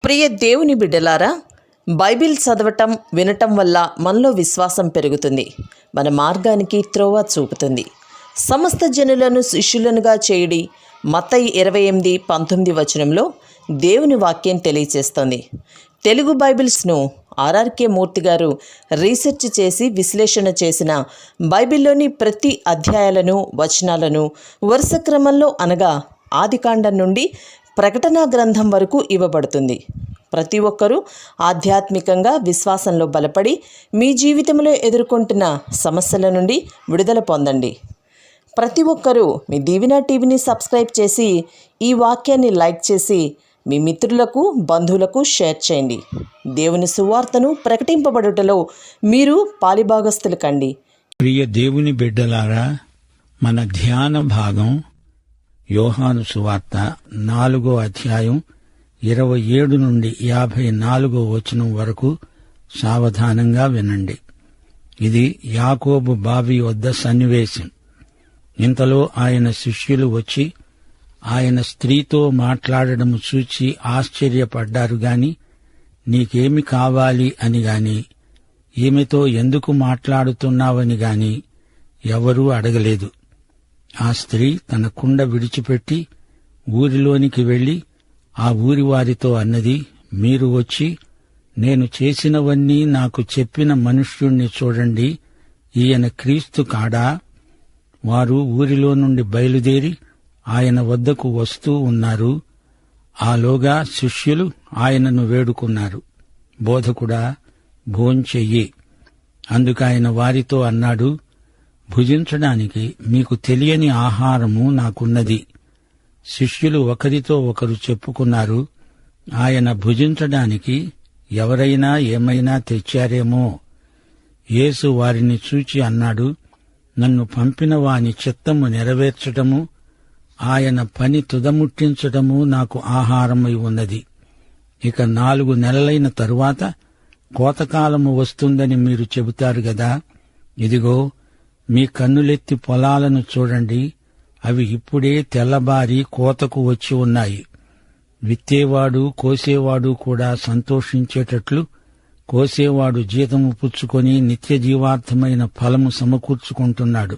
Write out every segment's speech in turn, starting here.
ప్రియ దేవుని బిడ్డలారా, బైబిల్ చదవటం వినటం వల్ల మనలో విశ్వాసం పెరుగుతుంది. మన మార్గానికి త్రోవ చూపుతుంది. సమస్త జనులను శిష్యులనుగా చేయుడి మత్తయి 28:19 వచనంలో దేవుని వాక్యం తెలియచేస్తోంది. తెలుగు బైబిల్స్ను ఆర్ఆర్కే మూర్తి గారు రీసెర్చ్ చేసి విశ్లేషణ చేసిన బైబిల్లోని ప్రతి అధ్యాయాలను వచనాలను వరుస క్రమంలో అనగా ఆదికాండం నుండి ప్రకటనా గ్రంథం వరకు ఇవ్వబడుతుంది. ప్రతి ఒక్కరూ ఆధ్యాత్మికంగా విశ్వాసంలో బలపడి మీ జీవితంలో ఎదుర్కొంటున్న సమస్యల నుండి విడుదల పొందండి. ప్రతి ఒక్కరూ మీ దీవెన టీవీని సబ్స్క్రైబ్ చేసి ఈ వాక్యాన్ని లైక్ చేసి మీ మిత్రులకు బంధువులకు షేర్ చేయండి. దేవుని సువార్తను ప్రకటింపబడుటలో మీరు పాలిభాగస్తులు కండి. ప్రియ దేవుని బిడ్డలారా, మన ధ్యాన భాగం యోహాను సువార్త 4వ అధ్యాయం 27 నుండి 54వ వచనం వరకు సావధానంగా వినండి. ఇది యాకోబు బావి వద్ద సన్నివేశం. ఇంతలో ఆయన శిష్యులు వచ్చి ఆయన స్త్రీతో మాట్లాడడం చూచి ఆశ్చర్యపడ్డారు గాని నీకేమి కావాలి అని గాని ఈమెతో ఎందుకు మాట్లాడుతున్నావని గాని ఎవరూ అడగలేదు. ఆ స్త్రీ తన కుండ విడిచిపెట్టి ఊరిలోనికి వెళ్లి ఆ ఊరి వారితో అన్నది, మీరు వచ్చి నేను చేసినవన్నీ నాకు చెప్పిన మనుష్యుణ్ణి చూడండి, ఈయన క్రీస్తు కాడా? వారు ఊరిలో నుండి బయలుదేరి ఆయన వద్దకు వస్తూ ఉన్నారు. ఆలోగా శిష్యులు ఆయనను వేడుకున్నారు, బోధకుడా, భోంచెయ్యి. అందుకాయన వారితో అన్నాడు, భుజించడానికి మీకు తెలియని ఆహారము నాకున్నది. శిష్యులు ఒకరితో ఒకరు చెప్పుకున్నారు, ఆయన భుజించడానికి ఎవరైనా ఏమైనా తెచ్చారేమో. యేసు వారిని చూచి అన్నాడు, నన్ను పంపిన వాని చిత్తము నెరవేర్చటము, ఆయన పని తుదముట్టించటము నాకు ఆహారమై ఉన్నది. ఇక 4 నెలలైన తరువాత కోతకాలము వస్తుందని మీరు చెబుతారు గదా. ఇదిగో, మీ కన్నులెత్తి పొలాలను చూడండి, అవి ఇప్పుడే తెల్లబారి కోతకు వచ్చి ఉన్నాయి. విత్తేవాడు కోసేవాడు కూడా సంతోషించేటట్లు కోసేవాడు జీతము పుచ్చుకొని నిత్య జీవార్థమైన ఫలము సమకూర్చుకుంటున్నాడు.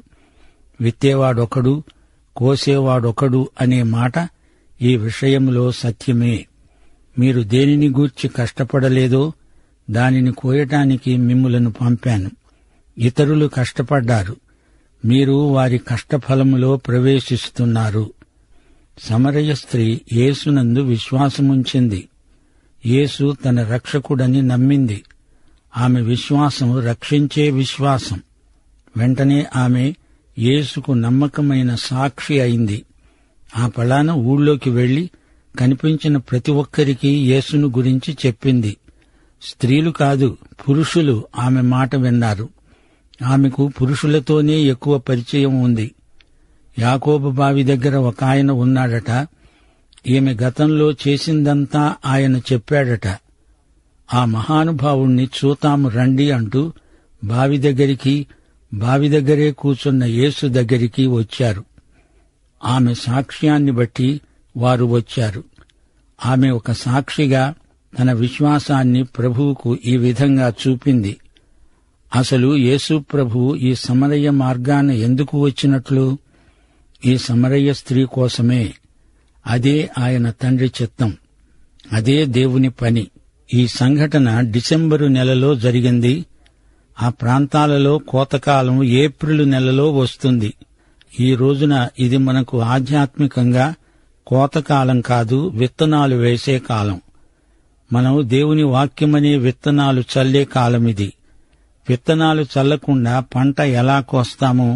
విత్తేవాడొకడు, కోసేవాడొకడు అనే మాట ఈ విషయంలో సత్యమే. మీరు దేనిని గూర్చి కష్టపడలేదో దానిని కోయటానికి మిమ్ములను పంపాను. ఇతరులు కష్టపడ్డారు, మీరు వారి కష్టఫలములో ప్రవేశిస్తున్నారు. సమరయ స్త్రీ యేసునందు విశ్వాసముంచింది. యేసు తన రక్షకుడని నమ్మింది. ఆమె విశ్వాసం రక్షించే విశ్వాసం. వెంటనే ఆమె యేసుకు నమ్మకమైన సాక్షి అయింది. ఆ పళాన ఊళ్ళోకి వెళ్లి కనిపించిన ప్రతి ఒక్కరికి యేసును గురించి చెప్పింది. స్త్రీలు కాదు, పురుషులు ఆమె మాట విన్నారు. ఆమెకు పురుషులతోనే ఎక్కువ పరిచయం ఉంది. యాకోబు బావి దగ్గర ఒక ఆయన ఉన్నాడట. ఈమె గతంలో చేసిందంతా ఆయన చెప్పాడట. ఆ మహానుభావుణ్ణి చూతాము రండి అంటూ బావి దగ్గరే కూర్చున్న యేసు దగ్గరికి వచ్చారు. ఆమె సాక్ష్యాన్ని బట్టి వారు వచ్చారు. ఆమె ఒక సాక్షిగా తన విశ్వాసాన్ని ప్రభువుకు ఈ విధంగా చూపింది. అసలు యేసు ప్రభువు ఈ సమరయ మార్గాన ఎందుకు వచ్చినట్లు? ఈ సమరయ స్త్రీ కోసమే. అదే ఆయన తండ్రి చిత్తం, అదే దేవుని పని. ఈ సంఘటన డిసెంబరు నెలలో జరిగింది. ఆ ప్రాంతాలలో కోతకాలం ఏప్రిల్ నెలలో వస్తుంది. ఈ రోజున ఇది మనకు ఆధ్యాత్మికంగా కోతకాలం కాదు, విత్తనాలు వేసే కాలం. మనం దేవుని వాక్యమనే విత్తనాలు చల్లే కాలమిది. విత్తనాలు చల్లకుండా పంట ఎలా కోస్తామో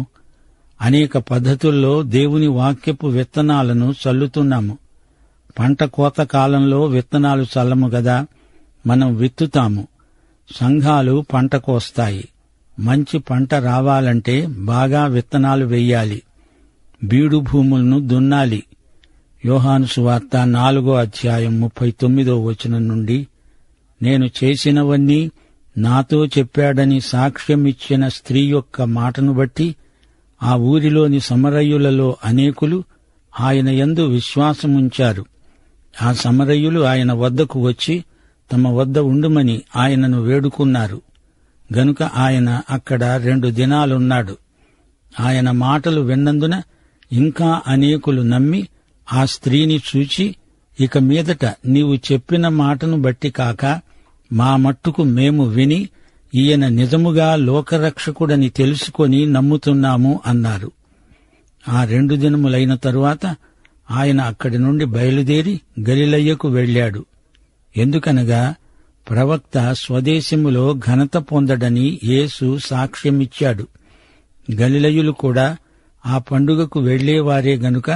అనేక పద్ధతుల్లో దేవుని వాక్యపు విత్తనాలను చల్లుతున్నాము. పంట కోత కాలంలో విత్తనాలు చల్లము గదా, మనం విత్తుతాము. సంఘాలు పంట కోస్తాయి. మంచి పంట రావాలంటే బాగా విత్తనాలు వెయ్యాలి, బీడు భూములను దున్నాలి. యోహాను సువార్త 4వ అధ్యాయం 39వ వచనం నుండి, నేను చేసినవన్నీ నాతో చెప్పాడని సాక్ష్యమిచ్చిన స్త్రీ యొక్క మాటను బట్టి ఆ ఊరిలోని సమరయులలో అనేకులు ఆయన యందు విశ్వాసముంచారు. ఆ సమరయులు ఆయన వద్దకు వచ్చి తమ వద్ద ఉండుమని ఆయనను వేడుకున్నారు. గనుక ఆయన అక్కడ 2 దినాలున్నాడు. ఆయన మాటలు విన్నందున ఇంకా అనేకులు నమ్మి ఆ స్త్రీని చూచి, ఇక మీదట నీవు చెప్పిన మాటను బట్టి కాక మా మట్టుకు మేము విని ఈయన నిజముగా లోకరక్షకుడని తెలుసుకొని నమ్ముతున్నాము అన్నారు. ఆ 2 దినములైన తరువాత ఆయన అక్కడి నుండి బయలుదేరి గలిలయకు వెళ్ళాడు. ఎందుకనగా ప్రవక్త స్వదేశములో ఘనత పొందడని యేసు సాక్ష్యమిచ్చాడు. గలిలయులు కూడా ఆ పండుగకు వెళ్లేవారే గనుక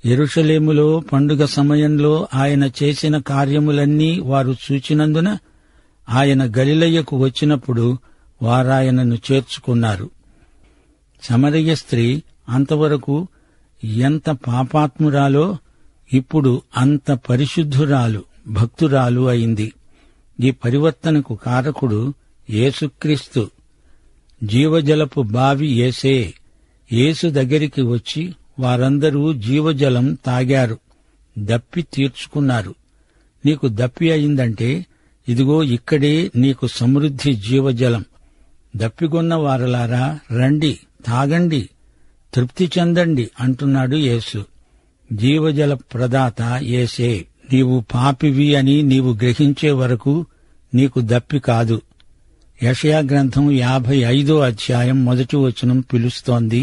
యెరూషలేములో పండుగ సమయంలో ఆయన చేసిన కార్యములన్నీ వారు చూచినందున ఆయన గలిలయకు వచ్చినప్పుడు వారాయనను చేర్చుకున్నారు. సమరయ స్త్రీ అంతవరకు ఎంత పాపాత్మురాలో ఇప్పుడు అంత పరిశుద్ధురాలు, భక్తురాలు అయింది. ఈ పరివర్తనకు కారకుడు యేసుక్రీస్తు. జీవజలపు బావి యేసే. యేసు దగ్గరికి వచ్చి వారందరూ జీవజలం తాగారు, దప్పి తీర్చుకున్నారు. నీకు దప్పి అయిందంటే ఇదిగో ఇక్కడే నీకు సమృద్ధి జీవజలం. దప్పిగొన్న వారలారా రండి, తాగండి, తృప్తి చెందండి అంటున్నాడు యేసు. జీవజల ప్రదాత యేసే. నీవు పాపివి అని నీవు గ్రహించే వరకు నీకు దప్పి కాదు. యెషయా గ్రంథం 55వ అధ్యాయం 1వ వచనం పిలుస్తోంది,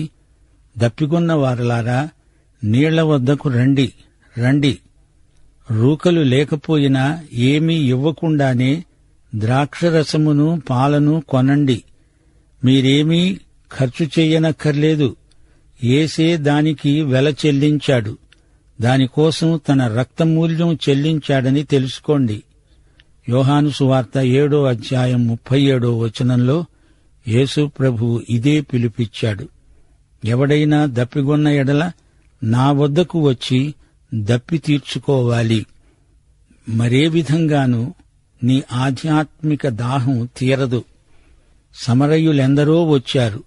దప్పిగొన్న వారలారా నీళ్ల వద్దకు రండి, రండి. రూకలు లేకపోయినా ఏమీ ఇవ్వకుండానే ద్రాక్షరసమును పాలను కొనండి. మీరేమీ ఖర్చు చెయ్యనక్కర్లేదు. యేసే దానికి వెల చెల్లించాడు. దానికోసం తన రక్తమూల్యం చెల్లించాడని తెలుసుకోండి. యోహాను సువార్త 7వ అధ్యాయం 37వ వచనంలో యేసు ప్రభువు ఇదే పిలుపిచ్చాడు. ఎవడైనా దప్పిగొన్న ఎడల నా వద్దకు వచ్చి దప్పి తీర్చుకోవాలి. మరే విధంగానూ నీ ఆధ్యాత్మిక దాహం తీరదు. సమరయులెందరో వచ్చారు,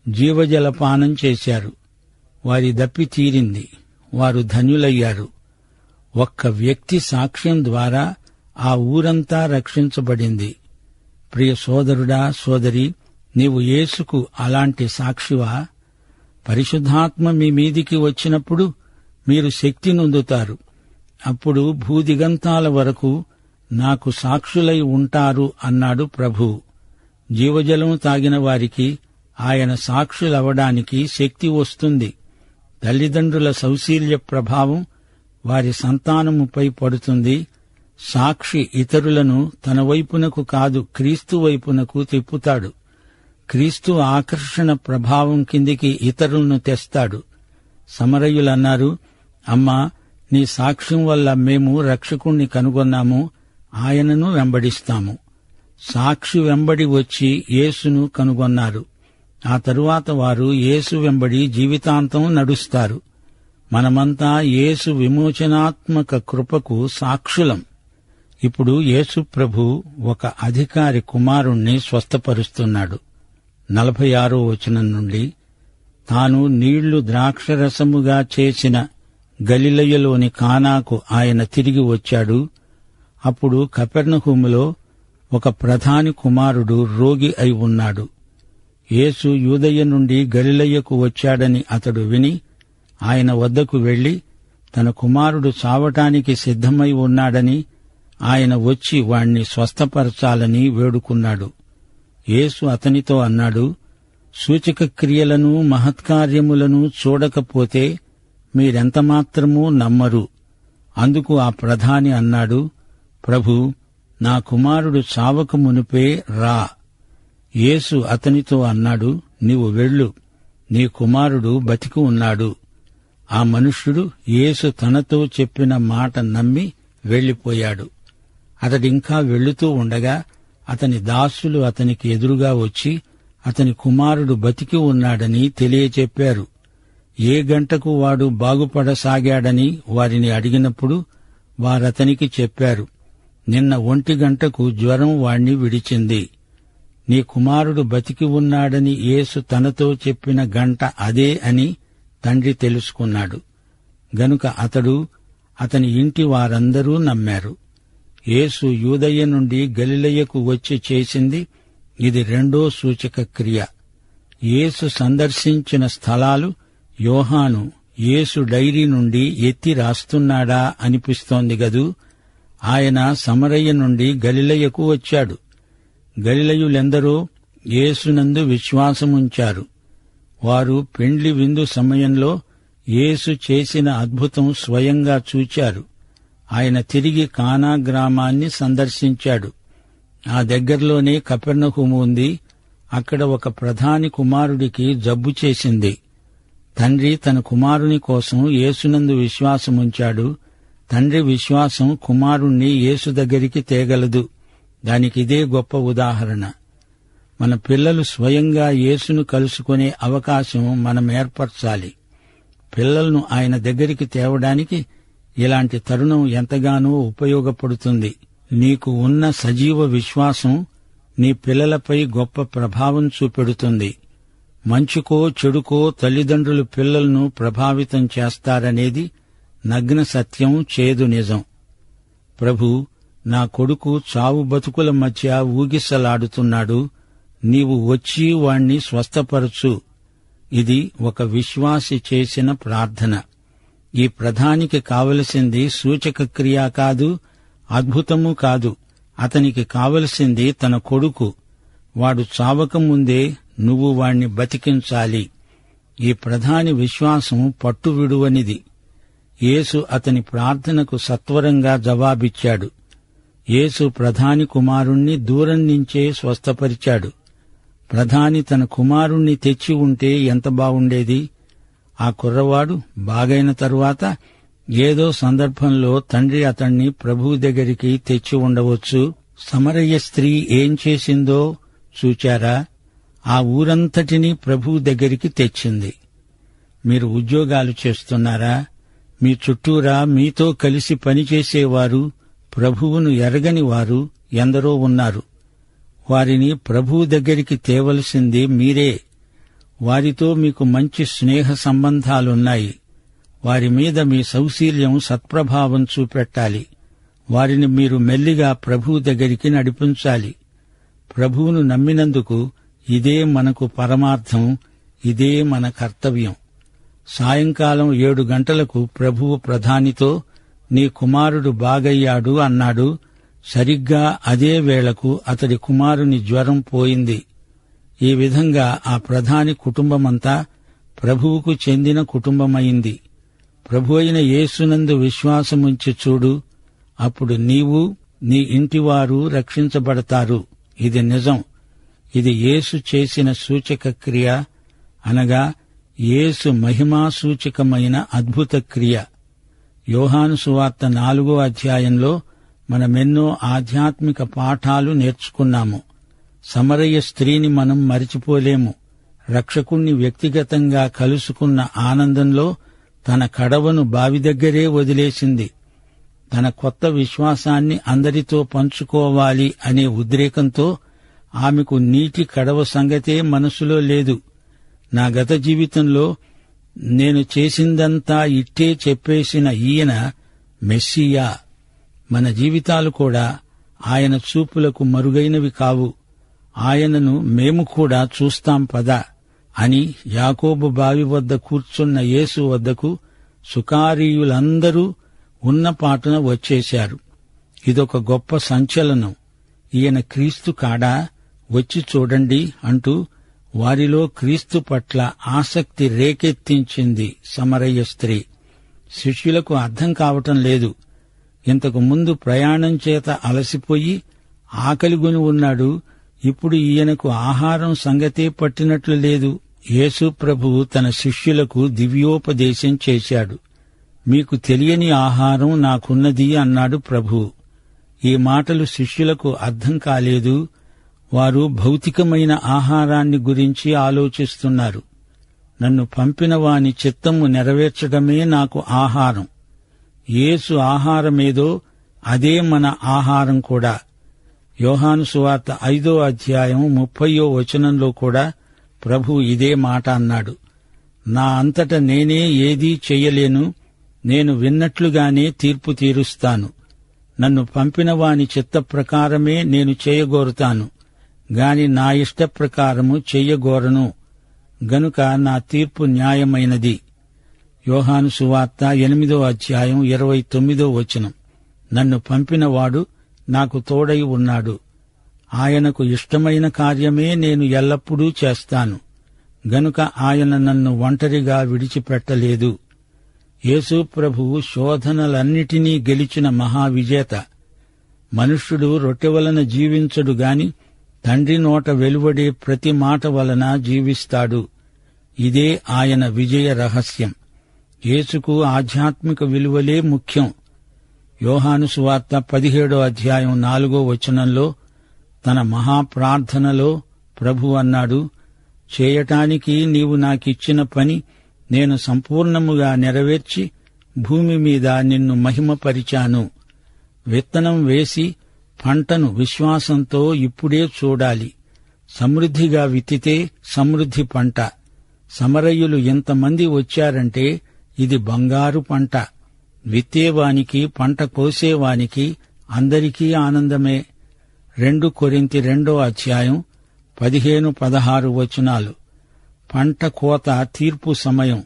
జీవజలపానం చేశారు. వారి దప్పి తీరింది, వారు ధన్యులయ్యారు. ఒక్క వ్యక్తి సాక్ష్యం ద్వారా ఆ ఊరంతా రక్షించబడింది. ప్రియ సోదరుడా, సోదరి, నీవు యేసుకు అలాంటి సాక్షివా? పరిశుద్ధాత్మ మీ మీదికి వచ్చినప్పుడు మీరు శక్తి నొందుతారు. అప్పుడు భూదిగంతాల వరకు నాకు సాక్షులై ఉంటారు అన్నాడు ప్రభువు. జీవజలం తాగిన వారికి ఆయన సాక్షులవడానికి శక్తి వస్తుంది. తల్లిదండ్రుల సౌశీల్య ప్రభావం వారి సంతానముపై పడుతుంది. సాక్షి ఇతరులను తన వైపునకు కాదు, క్రీస్తు వైపునకు తిప్పుతాడు. క్రీస్తు ఆకర్షణ ప్రభావం కిందికి ఇతరులను తెస్తాడు. సమరయులన్నారు, అమ్మా, నీ సాక్ష్యం వల్ల మేము రక్షకుణ్ణి కనుగొన్నాము, ఆయనను వెంబడిస్తాము. సాక్షి వెంబడి వచ్చి యేసును కనుగొన్నారు. ఆ తరువాత వారు యేసు వెంబడి జీవితాంతం నడుస్తారు. మనమంతా యేసు విమోచనాత్మక కృపకు సాక్షులం. ఇప్పుడు యేసు ప్రభు ఒక అధికారి కుమారుణ్ణి స్వస్థపరుస్తున్నాడు. 46వ వచనం నుండి, తాను నీళ్లు ద్రాక్షరసముగా చేసిన గలిలయలోని కానాకు ఆయన తిరిగి వచ్చాడు. అప్పుడు కపెర్నహూములో ఒక ప్రధాని కుమారుడు రోగి అయి ఉన్నాడు. యేసు యూదయ నుండి గలిలయకు వచ్చాడని అతడు విని ఆయన వద్దకు వెళ్లి తన కుమారుడు చావటానికి సిద్ధమై ఉన్నాడని, ఆయన వచ్చి వాణ్ణి స్వస్థపరచాలని వేడుకున్నాడు. యేసు అతనితో అన్నాడు, సూచక క్రియలను మహత్కార్యములను చూడకపోతే మీరెంతమాత్రమూ నమ్మరు. అందుకు ఆ ప్రధాని అన్నాడు, ప్రభూ, నా కుమారుడు చావక మునుపే రా. యేసు అతనితో అన్నాడు, నీవు వెళ్ళు, నీ కుమారుడు బతికి ఉన్నాడు. ఆ మనుష్యుడు యేసు తనతో చెప్పిన మాట నమ్మి వెళ్లిపోయాడు. అతడింకా వెళ్లుతూ ఉండగా అతని దాసులు అతనికి ఎదురుగా వచ్చి అతని కుమారుడు బతికి ఉన్నాడని తెలియచెప్పారు. ఏ గంటకు వాడు బాగుపడసాగాడని వారిని అడిగినప్పుడు వారతనికి చెప్పారు, నిన్న 1 గంటకు జ్వరం వాణ్ణి విడిచింది. నీ కుమారుడు బతికి ఉన్నాడని యేసు తనతో చెప్పిన గంట అదే అని తండ్రి తెలుసుకున్నాడు. గనుక అతడు అతని ఇంటి వారందరూ నమ్మారు. యేసు యూదయ నుండి గలిలయకు వచ్చి చేసింది ఇది రెండో సూచక క్రియ. యేసు సందర్శించిన స్థలాలు యోహాను యేసు డైరీ నుండి ఎత్తి రాస్తున్నాడా అనిపిస్తోంది గదూ. ఆయన సమరయ్య నుండి గలిలయకు వచ్చాడు. గలిలయులెందరో యేసునందు విశ్వాసముంచారు. వారు పెండ్లి విందు సమయంలో యేసు చేసిన అద్భుతం స్వయంగా చూచారు. ఆయన తిరిగి కానా గ్రామాన్ని సందర్శించాడు. ఆ దగ్గరలోనే కపెర్నహూము ఉంది. అక్కడ ఒక ప్రధాని కుమారుడికి జబ్బు చేసింది. తండ్రి తన కుమారుని కోసం యేసునందు విశ్వాసముంచాడు. తండ్రి విశ్వాసం కుమారుణ్ణి యేసు దగ్గరికి తేగలదు. దానికిదే గొప్ప ఉదాహరణ. మన పిల్లలు స్వయంగా యేసును కలుసుకునే అవకాశం మనం ఏర్పరచాలి. పిల్లలను ఆయన దగ్గరికి తేవడానికి ఇలాంటి తరుణం ఎంతగానో ఉపయోగపడుతుంది. నీకు ఉన్న సజీవ విశ్వాసం నీ పిల్లలపై గొప్ప ప్రభావం చూపెడుతుంది. మంచుకో చెడుకో తల్లిదండ్రులు పిల్లలను ప్రభావితం చేస్తారనేది నగ్న సత్యం, చేదు నిజం. ప్రభూ, నా కొడుకు చావు బతుకుల మధ్య ఊగిసలాడుతున్నాడు. నీవు వచ్చి వాణ్ణి స్వస్థపరచు. ఇది ఒక విశ్వాసి చేసిన ప్రార్థన. ఈ ప్రధానికి కావలసింది సూచక క్రియ కాదు, అద్భుతము కాదు. అతనికి కావలసింది తన కొడుకు. వాడు చావకముందే నువ్వు వాణ్ణి బతికించాలి. ఈ ప్రధాని విశ్వాసం పట్టు విడువనిది. యేసు అతని ప్రార్థనకు సత్వరంగా జవాబిచ్చాడు. యేసు ప్రధాని కుమారుణ్ణి దూరం నుంచే స్వస్థపరిచాడు. ప్రధాని తన కుమారుణ్ణి తెచ్చి ఉంటే ఎంత బావుండేది. ఆ కుర్రవాడు బాగైన తరువాత ఏదో సందర్భంలో తండ్రి అతణ్ణి ప్రభువు దగ్గరికి తెచ్చి ఉండవచ్చు. సమరయ్య స్త్రీ ఏం చేసిందో చూచారా? ఆ ఊరంతటినీ ప్రభువు దగ్గరికి తెచ్చింది. మీరు ఉద్యోగాలు చేస్తున్నారా? మీ చుట్టూరా మీతో కలిసి పనిచేసేవారు, ప్రభువును ఎరగని వారు ఎందరో ఉన్నారు. వారిని ప్రభువు దగ్గరికి తేవలసింది మీరే. వారితో మీకు మంచి స్నేహ సంబంధాలున్నాయి. వారి మీద మీ సౌశీల్యం సత్ప్రభావం చూపెట్టాలి. వారిని మీరు మెల్లిగా ప్రభువు దగ్గరికి నడిపించాలి. ప్రభువును నమ్మినందుకు ఇదే మనకు పరమార్థం, ఇదే మన కర్తవ్యం. సాయంకాలం 7 గంటలకు ప్రభువు ప్రధానితో నీ కుమారుడు బాగయ్యాడు అన్నాడు. సరిగ్గా అదే వేళకు అతడి కుమారుని జ్వరం పోయింది. ఈ విధంగా ఆ ప్రధాని కుటుంబమంతా ప్రభువుకు చెందిన కుటుంబమైంది. ప్రభు అయిన యేసునందు విశ్వాసముంచి చూడు, అప్పుడు నీవు నీ ఇంటివారు రక్షించబడతారు. ఇది నిజం. ఇది యేసు చేసిన సూచక క్రియ, అనగా యేసు మహిమాసూచకమైన అద్భుత క్రియ. యోహాను సువార్త 4వ అధ్యాయంలో మనమెన్నో ఆధ్యాత్మిక పాఠాలు నేర్చుకున్నాము. సమరయ్య స్త్రీని మనం మరిచిపోలేము. రక్షకుణ్ణి వ్యక్తిగతంగా కలుసుకున్న ఆనందంలో తన కడవను బావి దగ్గరే వదిలేసింది. తన కొత్త విశ్వాసాన్ని అందరితో పంచుకోవాలి అనే ఉద్రేకంతో ఆమెకు నీటి కడవ సంగతే మనసులో లేదు. నా గత జీవితంలో నేను చేసిందంతా ఇట్టే చెప్పేసిన ఈయన మెస్సియా. మన జీవితాలు కూడా ఆయన చూపులకు మరుగైనవి కావు. ఆయనను మేము కూడా చూస్తాం పదా అని యాకోబు బావి వద్ద కూర్చున్న యేసు వద్దకు సుకారీయులందరూ ఉన్నపాటున వచ్చేశారు. ఇదొక గొప్ప సంచలనం. ఈయన క్రీస్తు కాడా, వచ్చి చూడండి అంటూ వారిలో క్రీస్తు పట్ల ఆసక్తి రేకెత్తించింది సమరయ్య స్త్రీ. శిష్యులకు అర్థం కావటం లేదు. ఇంతకు ముందు ప్రయాణం చేత అలసిపోయి ఆకలిగొని ఉన్నాడు. ఇప్పుడు ఈయనకు ఆహారం సంగతే పట్టినట్లు లేదు. యేసు ప్రభువు తన శిష్యులకు దివ్యోపదేశం చేశాడు. మీకు తెలియని ఆహారం నాకున్నది అన్నాడు ప్రభువు. ఈ మాటలు శిష్యులకు అర్థం కాలేదు. వారు భౌతికమైన ఆహారాన్ని గురించి ఆలోచిస్తున్నారు. నన్ను పంపిన వాని చిత్తము నెరవేర్చడమే నాకు ఆహారం. యేసు ఆహారమేదో అదే మన ఆహారం కూడా. యోహాను సువార్త 5వ అధ్యాయం 30వ వచనంలో కూడా ప్రభువు ఇదే మాట అన్నాడు. నా అంతట నేనే ఏదీ చెయ్యలేను, నేను విన్నట్లుగానే తీర్పు తీరుస్తాను. నన్ను పంపిన వాని చిత్త ప్రకారమే నేను చేయగోరుతాను, గాని నా ఇష్టప్రకారము చెయ్యగోరను. గనుక నా తీర్పు న్యాయమైనది. యోహాను సువార్త 8:29 నన్ను పంపినవాడు నాకు తోడై ఉన్నాడు. ఆయనకు ఇష్టమైన కార్యమే నేను ఎల్లప్పుడూ చేస్తాను. గనుక ఆయన నన్ను ఒంటరిగా విడిచిపెట్టలేదు. యేసు ప్రభువు శోధనలన్నిటినీ గెలిచిన మహావిజేత. మనుష్యుడు రొట్టె వలన జీవించడు గాని తండ్రి నోట వెలువడే ప్రతి మాట వలన జీవిస్తాడు. ఇదే ఆయన విజయ రహస్యం. యేసుకు ఆధ్యాత్మిక విలువలే ముఖ్యం. యోహాను సువార్త 17:4 తన మహాప్రార్థనలో ప్రభు అన్నాడు, చేయటానికి నీవు నాకిచ్చిన పని నేను సంపూర్ణముగా నెరవేర్చి భూమి మీద నిన్ను మహిమపరిచాను. విత్తనం వేసి పంటను విశ్వాసంతో ఇప్పుడే చూడాలి. సమృద్ధిగా విత్తితే సమృద్ధి పంట. సమరయులు ఎంతమంది వచ్చారంటే ఇది బంగారు పంట. విత్తేవానికి పంట కోసేవానికి అందరికీ ఆనందమే. 2 కొరింథీ 2:15-16 పంట కోత తీర్పు సమయం.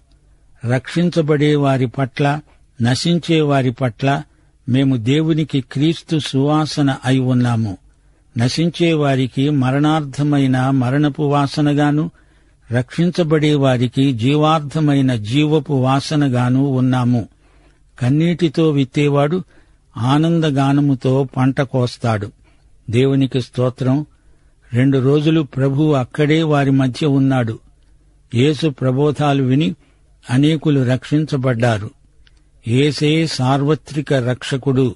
రక్షించబడే వారి పట్ల, నశించే వారి పట్ల మేము దేవునికి క్రీస్తు సువాసన అయి ఉన్నాము. నశించే వారికి మరణార్థమైన మరణపు వాసనగాను, రక్షించబడే వారికి జీవార్థమైన జీవపు వాసనగాను ఉన్నాము. కన్నీటితో విత్తేవాడు ఆనందగానముతో పంట కోస్తాడు. దేవునికి స్తోత్రం. 2 రోజులు ప్రభువు అక్కడే వారి మధ్య ఉన్నాడు. యేసు ప్రబోధాలు విని అనేకులు రక్షించబడ్డారు. యేసే సార్వత్రిక రక్షకుడు.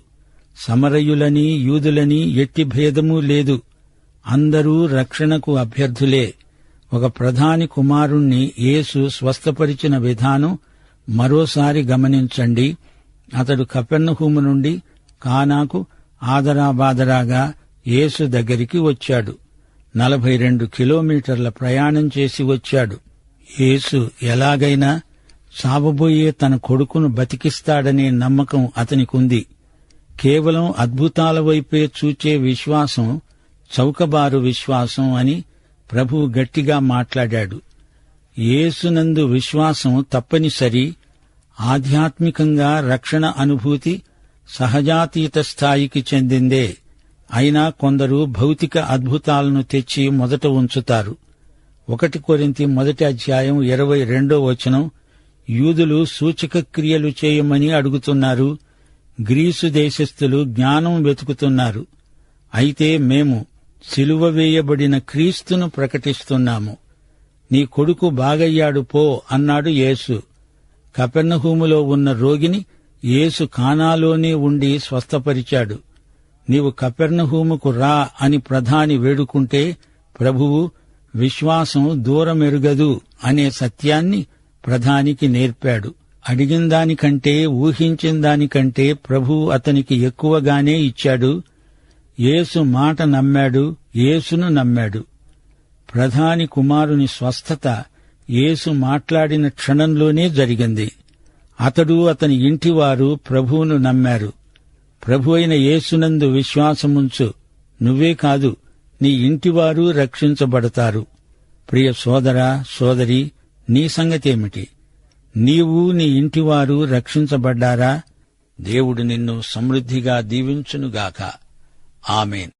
సమరయులని, యూదులని ఎట్టి భేదమూ లేదు. అందరూ రక్షణకు అభ్యర్థులే. ఒక ప్రధాని కుమారుణ్ణి యేసు స్వస్థపరిచిన విధానం మరోసారి గమనించండి. అతడు కపెర్నహూము నుండి కానాకు ఆదరాబాదరాగా యేసు దగ్గరికి వచ్చాడు. 42 కిలోమీటర్ల ప్రయాణం చేసి వచ్చాడు. యేసు ఎలాగైనా చావబోయే తన కొడుకును బతికిస్తాడనే నమ్మకం అతనికుంది. కేవలం అద్భుతాల వైపే చూచే విశ్వాసం చౌకబారు విశ్వాసం అని ప్రభువు గట్టిగా మాట్లాడాడు. యేసునందు విశ్వాసం తప్పనిసరి. ఆధ్యాత్మికంగా రక్షణ అనుభూతి సహజాతీత స్థాయికి చెందిందే. అయినా కొందరు భౌతిక అద్భుతాలను తెచ్చి మొదట ఉంచుతారు. 1 కొరింథీ 1:22 యూదులు సూచక క్రియలు చేయమని అడుగుతున్నారు. గ్రీసు దేశస్థులు జ్ఞానం వెతుకుతున్నారు. అయితే మేము సిలువ వేయబడిన క్రీస్తును ప్రకటిస్తున్నాము. నీ కొడుకు బాగయ్యాడు పో అన్నాడు యేసు. కపెర్నహూములో ఉన్న రోగిని యేసు కానాలోనే ఉండి స్వస్థపరిచాడు. నీవు కపెర్నహూముకు రా అని ప్రధాని వేడుకుంటే ప్రభువు విశ్వాసం దూరమెరుగదు అనే సత్యాన్ని ప్రధానికి నేర్పాడు. అడిగిన దానికంటే, ఊహించిన దానికంటే ప్రభువు అతనికి ఎక్కువగానే ఇచ్చాడు. యేసు మాట నమ్మాడు, యేసును నమ్మాడు. ప్రధాని కుమారుని స్వస్థత యేసు మాట్లాడిన క్షణంలోనే జరిగింది. అతడు అతని ఇంటివారు ప్రభువును నమ్మారు. ప్రభు అయిన యేసునందు విశ్వాసముంచు. నువ్వే కాదు, నీ ఇంటివారు రక్షించబడతారు. ప్రియ సోదరా, సోదరి, నీ సంగతేమిటి? నీవు నీ ఇంటివారు రక్షించబడ్డారా? దేవుడు నిన్ను సమృద్ధిగా దీవించునుగాక. ఆమేన్.